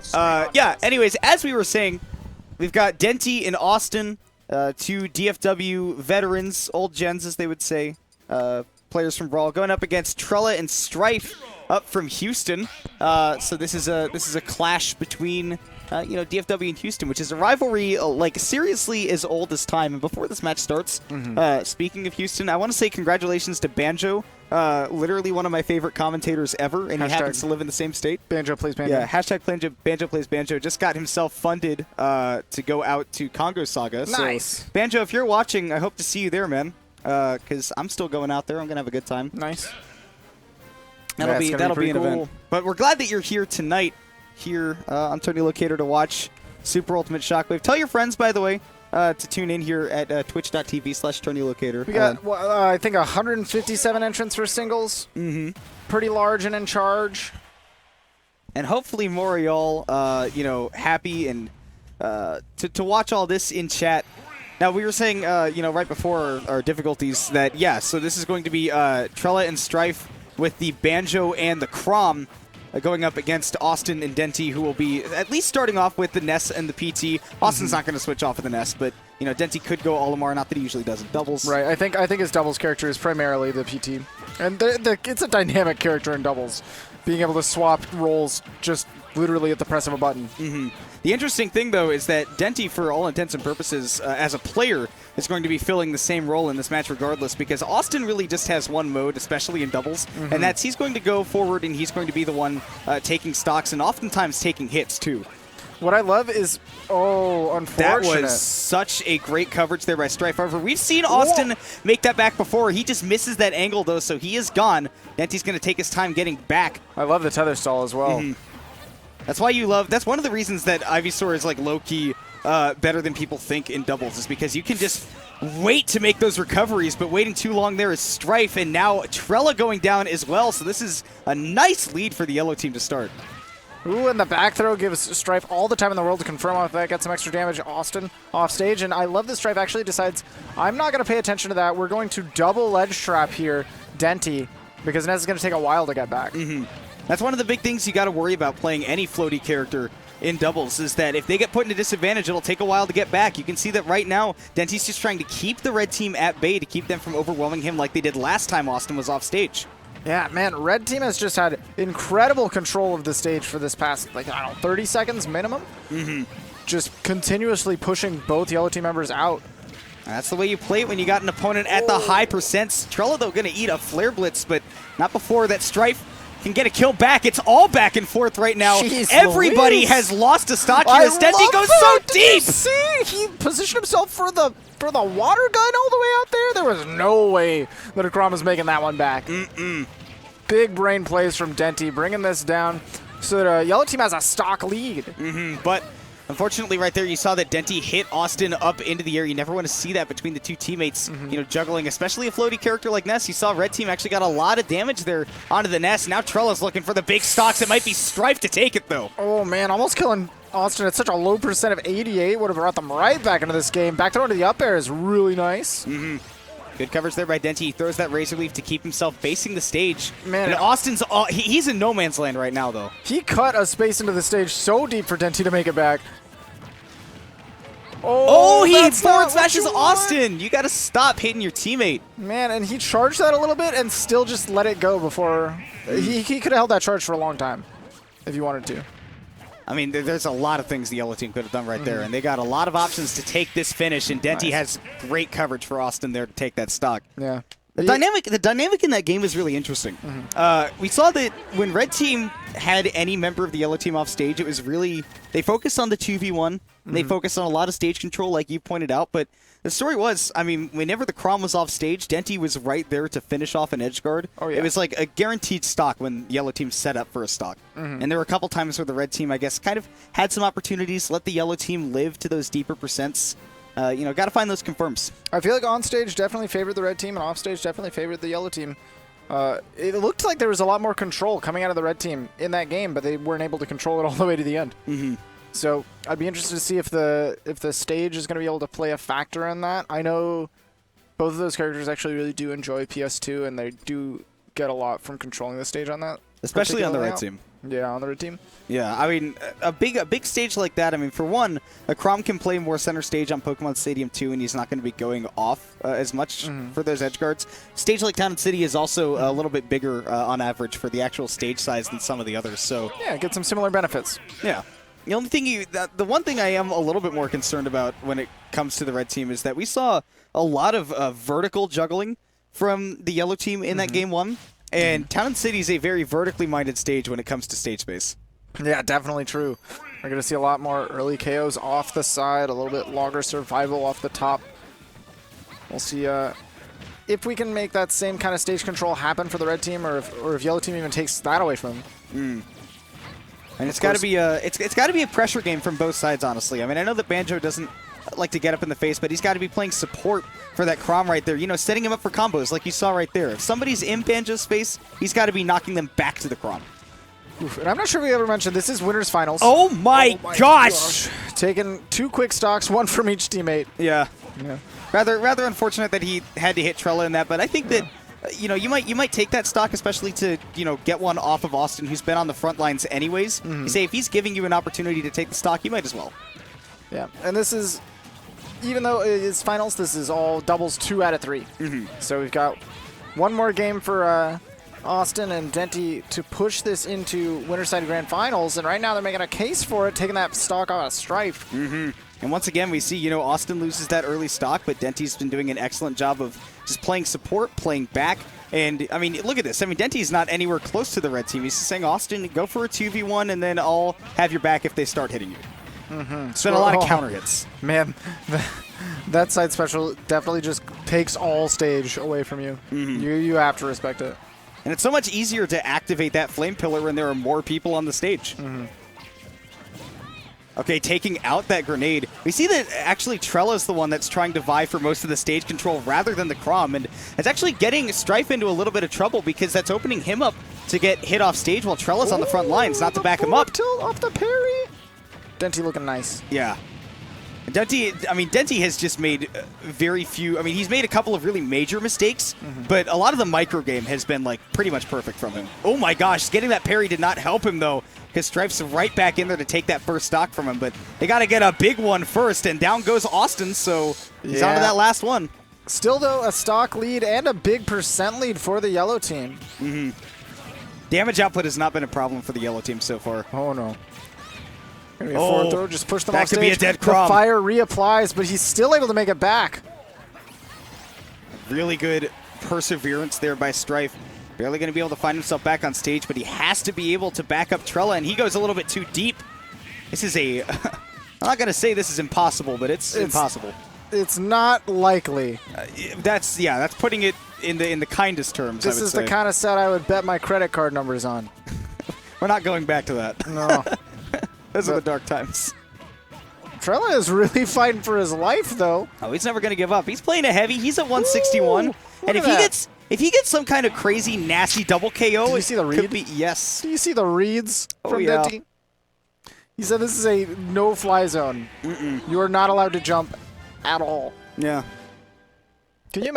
So, yeah, anyways, as we were saying, we've got Denti and Awestin, two DFW veterans, old gens as they would say, players from Brawl, going up against Trela and Strife up from Houston. So this is a clash between DFW and Houston, which is a rivalry like seriously as old as time. And before this match starts, speaking of Houston, I want to say congratulations to Banjo, literally one of my favorite commentators ever, and he happens to live in the same state. Banjo plays Banjo. Yeah, hashtag Banjo plays Banjo. Just got himself funded to go out to Congo Saga. Nice. So, Banjo, if you're watching, I hope to see you there, man. Because I'm still going out there. I'm gonna have a good time. Nice. That'll be an event. But we're glad that you're here tonight, here on Tony Locator to watch Super Ultimate Shockwave. Tell your friends, by the way, to tune in here at twitch.tv/Tony Locator. We got, I think, 157 entrants for singles. Pretty large and in charge. And hopefully more of y'all, happy and to watch all this in chat. Now, we were saying, right before our difficulties that, so this is going to be Trela and Strife with the Banjo and the Crom going up against Awestin and Denti, who will be at least starting off with the Ness and the PT. Austin's not going to switch off of the Ness, but, Denti could go Olimar, not that he usually does in doubles. Right, I think his doubles character is primarily the PT. And it's a dynamic character in doubles, being able to swap roles just literally at the press of a button. The interesting thing, though, is that Denti, for all intents and purposes, as a player, is going to be filling the same role in this match regardless, because Awestin really just has one mode, especially in doubles, and that's he's going to go forward and he's going to be the one taking stocks and oftentimes taking hits, too. What I love is, unfortunate. That was such a great coverage there by Strife. However, we've seen Awestin make that back before. He just misses that angle, though, so he is gone. Denti's going to take his time getting back. I love the tether stall as well. That's why that's one of the reasons that Ivysaur is like low-key better than people think in doubles, is because you can just wait to make those recoveries, but waiting too long there is Strife, and now Trela going down as well, so this is a nice lead for the yellow team to start. Ooh, and the back throw gives Strife all the time in the world to confirm off that, get some extra damage. Awestin off stage, and I love that Strife actually decides, I'm not going to pay attention to that. We're going to double ledge trap here, Denti, because Ness is going to take a while to get back. That's one of the big things you got to worry about playing any floaty character in doubles, is that if they get put into disadvantage, it'll take a while to get back. You can see that right now, Denti's just trying to keep the red team at bay to keep them from overwhelming him like they did last time Awestin was off stage. Yeah, man, red team has just had incredible control of the stage for this past, 30 seconds minimum. Just continuously pushing both yellow team members out. That's the way you play it when you got an opponent at the high percents. Trela, though, going to eat a flare blitz, but not before that Strife can get a kill back. It's all back and forth right now. Jeez Everybody Louise. Has lost a stock here as Denti goes so deep. See, he positioned himself for the water gun all the way out there. There was no way that Akram was making that one back. Big brain plays from Denti, bringing this down so the yellow team has a stock lead. But unfortunately, right there, you saw that Denti hit Awestin up into the air. You never want to see that between the two teammates, juggling, especially a floaty character like Ness. You saw red team actually got a lot of damage there onto the Ness. Now Trela's looking for the big stocks. It might be Strife to take it, though. Oh, man, almost killing Awestin at such a low percent of 88. Would have brought them right back into this game. Back throw into the up air is really nice. Good coverage there by Denti. He throws that Razor Leaf to keep himself facing the stage. Man, and Austin's he's in no man's land right now, though. He cut a space into the stage so deep for Denti to make it back. He forward smashes Awestin. You got to stop hitting your teammate. Man, and he charged that a little bit and still just let it go before. He could have held that charge for a long time if he wanted to. I mean, there's a lot of things the yellow team could have done right there, and they got a lot of options to take this finish, and Denti has great coverage for Awestin there to take that stock. Yeah. The dynamic in that game is really interesting. We saw that when red team had any member of the yellow team off stage, it was really, they focused on the 2v1. They focused on a lot of stage control, like you pointed out, but the story was, I mean, whenever the Crom was off stage, Denti was right there to finish off an edge guard. Oh, yeah. It was like a guaranteed stock when the yellow team set up for a stock. And there were a couple times where the red team, I guess, kind of had some opportunities, let the yellow team live to those deeper percents. Got to find those confirms. I feel like on stage definitely favored the red team, and off stage definitely favored the yellow team. It looked like there was a lot more control coming out of the red team in that game, but they weren't able to control it all the way to the end. So I'd be interested to see if the stage is going to be able to play a factor in that. I know both of those characters actually really do enjoy PS2, and they do get a lot from controlling the stage on that. Especially on the red team. Yeah, on the red team. Yeah, I mean, a big stage like that, I mean, for one, a Chrom can play more center stage on Pokemon Stadium 2, and he's not going to be going off as much for those edge guards. Stage like Town and City is also a little bit bigger on average for the actual stage size than some of the others, so... Yeah, get some similar benefits. Yeah. The only thing the one thing I am a little bit more concerned about when it comes to the red team is that we saw a lot of vertical juggling from the yellow team in that game 1, and Town and City is a very vertically minded stage when it comes to stage space. Yeah, definitely true. We're going to see a lot more early KOs off the side, a little bit longer survival off the top. We'll see if we can make that same kind of stage control happen for the red team, or if yellow team even takes that away from them. And it's got to be a pressure game from both sides, honestly. I mean, I know that Banjo doesn't like to get up in the face, but he's got to be playing support for that Chrom right there. You know, setting him up for combos like you saw right there. If somebody's in Banjo's face, he's got to be knocking them back to the Chrom. Oof, and I'm not sure we ever mentioned this is winners finals. Oh my gosh! Taking 2 quick stocks, 1 from each teammate. Yeah. Rather unfortunate that he had to hit Trela in that, but I think that you know, you might take that stock, especially to, you know, get one off of Awestin, who's been on the front lines anyways. You say if he's giving you an opportunity to take the stock, you might as well. Yeah, and this is, even though it is finals, this is all doubles 2 out of 3. So we've got one more game for Awestin and Denti to push this into Winterside Grand Finals, and right now they're making a case for it, taking that stock out of Strife. And once again, we see, you know, Awestin loses that early stock, but Denti's been doing an excellent job of just playing support, playing back. And, I mean, look at this. I mean, Denti's not anywhere close to the red team. He's just saying, Awestin, go for a 2v1, and then I'll have your back if they start hitting you. It's been a lot of counter hits. Man, that side special definitely just takes all stage away from you. You have to respect it. And it's so much easier to activate that flame pillar when there are more people on the stage. Okay, taking out that grenade. We see that actually Trela's the one that's trying to vie for most of the stage control rather than the Chrom, and it's actually getting Strife into a little bit of trouble because that's opening him up to get hit off stage while Trela's on the front lines, not to back him up. Tilt off the parry. Denti looking nice. Yeah. Denti has just made very few. I mean, he's made a couple of really major mistakes, but a lot of the micro game has been like pretty much perfect from him. Oh my gosh, getting that parry did not help him though, because Strife's right back in there to take that first stock from him. But they got to get a big one first, and down goes Awestin, so he's on to that last one. Still though, a stock lead and a big percent lead for the yellow team. Damage output has not been a problem for the yellow team so far. Oh no. Gonna be a forward throw, just push them off stage. That could be a dead Chrom. The fire reapplies, but he's still able to make it back. Really good perseverance there by Strife. Barely going to be able to find himself back on stage, but he has to be able to back up Trela, and he goes a little bit too deep. This is a... I'm not going to say this is impossible, but it's impossible. It's not likely. That's putting it in the kindest terms, This is the kind of set I would bet my credit card numbers on. We're not going back to that. No. Those are the dark times. Trela is really fighting for his life, though. Oh, he's never going to give up. He's playing a heavy. He's at 161. Ooh, and if he gets some kind of crazy, nasty double KO, do you see the read? Yes. Do you see the reads from Denti? He said this is a no-fly zone. You are not allowed to jump at all. Yeah.